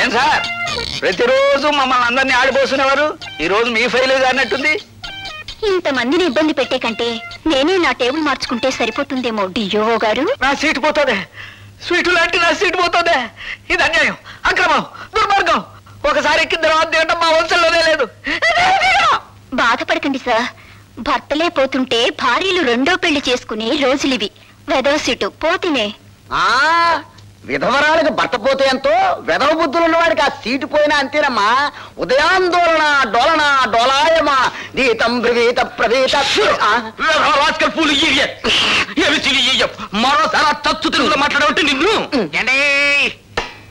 ఏం సార్ ప్రతిరోజు మమ్మల్ని అందరినీ ఆడిపోస్తున్నవారు ఈ రోజు మీ ఫైల్ అన్నట్టుంది. ఇంతమందిని ఇబ్బంది పెట్టే కంటే నేనే నా టేబుల్ మార్చుకుంటే సరిపోతుందేమో డియో గారు. నా సీటు పోతుందే, స్వీటు లాంటి నా సీటు పోతుందే. ఇది అన్యాయం, అక్రమం, దుర్మార్గం. ఒకసారి ఎక్కిన తర్వాత తినడం మా వంశంలోనే లేదు. బాధపడకండి సార్, భర్తలే పోతుంటే భార్యలు రెండో పెళ్లి చేసుకునే రోజులివి. వెదవ సీటు పోతినే. విధవరాలకు భర్త పోతే ఎంతో వెధవ బుద్ధులు ఉన్నవాడికి ఆ సీటు పోయినా అంతేనమ్మా. ఉదయాందోళన డోలన డోలాయమా దీతం బ్రవీత ప్రవీత. మరోసారి తత్తు తెలుగులో మాట్లాడబట్టి నిన్ను అంటే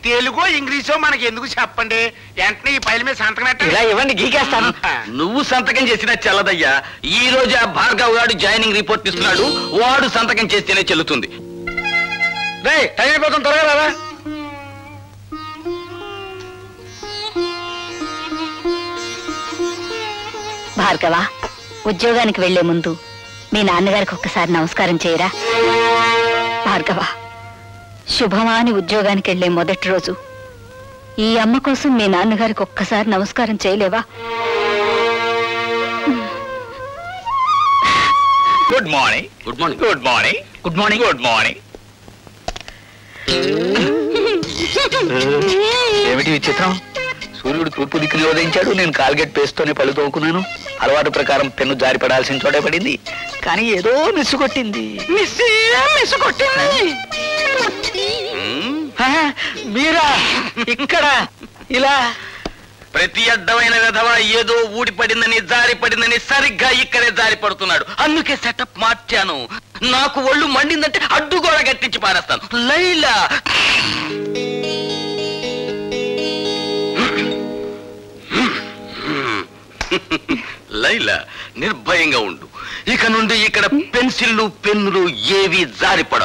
తెలుగు ఇంగ్లీషో మనకి ఎందుకు చెప్పండి, వెంటనే ఈ ఫైల్ మీద సంతకం ఇలా ఇవ్వండి, గీకేస్తాను. నువ్వు సంతకం చేసినా చెల్లదయ్యా. ఈ రోజు ఆ భార్గవ్ గారు జాయినింగ్ రిపోర్ట్ ఇస్తున్నాడు, వాడు సంతకం చేస్తేనే చెల్లుతుంది. టైం అయిపోతుంది, త్వరగా రాదా. భార్గవ, ఉద్యోగానికి వెళ్లే ముందు మీ నాన్నగారికి ఒక్కసారి నమస్కారం చేయరా. భార్గవ, శుభమా అని ఉద్యోగానికి వెళ్లే మొదటి రోజు ఈ అమ్మ కోసం మీ నాన్నగారికి ఒక్కసారి నమస్కారం చేయలేవా? Good morning. Good morning. Good morning. Good morning. Good morning. ఏమిటి విచిత్రం? సూర్యుడు తూర్పు దిక్కుని ఉదయించాడు, నేను కాల్గేట్ పేస్తోనే పళ్ళు తోకున్నాను. అలవాటు ప్రకారం పెన్ను జారి పడాల్సిన చోటే పడింది, కానీ ఏదో మిస్సు కొట్టింది. మీరా ఇక్కడ ఇలా? ప్రతి అడ్డమైన విధవ ఏదో ఊడిపడిందని జారి పడిందని సరిగ్గా ఇక్కడే జారి పడుతున్నాడు. అందుకే సెటప్ మార్చాను. నాకు ఒళ్ళు మండిందంటే అడ్డుగోడ గట్టించి పారేస్తాను. లైలా, లైలా నిర్భయంగా ఉండు. ఇక నుండి ఇక్కడ పెన్సిళ్ళు పెన్నులు ఏవి జారిపడ.